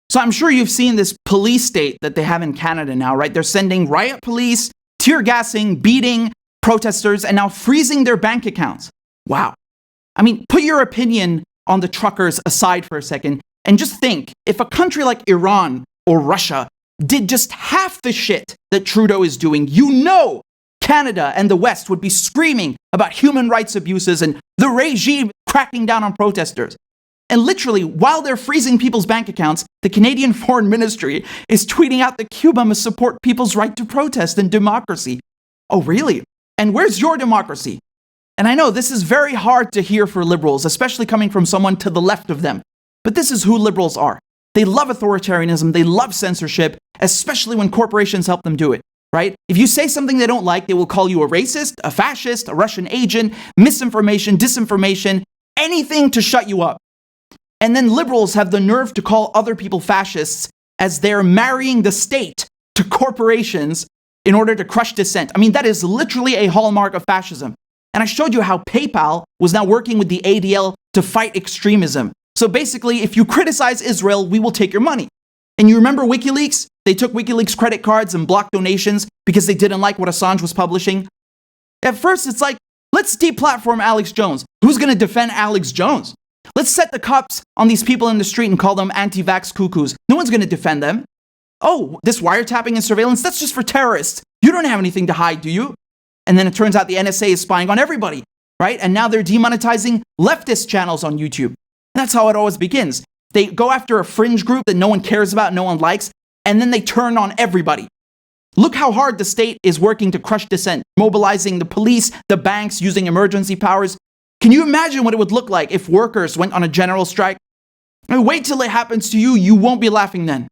So I'm sure you've seen this police state that they have in Canada now, right? They're sending riot police, tear gassing, beating protesters, and now freezing their bank accounts. Wow. I mean, put your opinion on the truckers aside for a second, and just think, if a country like Iran or Russia did just half the shit that Trudeau is doing, you know Canada and the West would be screaming about human rights abuses and the regime cracking down on protesters. And literally, while they're freezing people's bank accounts, the Canadian Foreign Ministry is tweeting out that Cuba must support people's right to protest and democracy. Oh, really? And where's your democracy? And I know this is very hard to hear for liberals, especially coming from someone to the left of them. But this is who liberals are. They love authoritarianism, they love censorship, especially when corporations help them do it, right? If you say something they don't like, they will call you a racist, a fascist, a Russian agent, misinformation, disinformation, anything to shut you up. And then liberals have the nerve to call other people fascists as they're marrying the state to corporations in order to crush dissent. I mean, that is literally a hallmark of fascism. And I showed you how PayPal was now working with the ADL to fight extremism. So basically, if you criticize Israel, we will take your money. And you remember WikiLeaks? They took WikiLeaks credit cards and blocked donations because they didn't like what Assange was publishing. At first, it's like, let's deplatform Alex Jones. Who's going to defend Alex Jones? Let's set the cups on these people in the street and call them anti-vax cuckoos. No one's going to defend them. Oh, this wiretapping and surveillance, that's just for terrorists. You don't have anything to hide, do you? And then it turns out the NSA is spying on everybody, right? And now they're demonetizing leftist channels on YouTube. And that's how it always begins. They go after a fringe group that no one cares about, no one likes, and then they turn on everybody. Look how hard the state is working to crush dissent, mobilizing the police, the banks, using emergency powers. Can you imagine what it would look like if workers went on a general strike? I mean, wait till it happens to you, you won't be laughing then.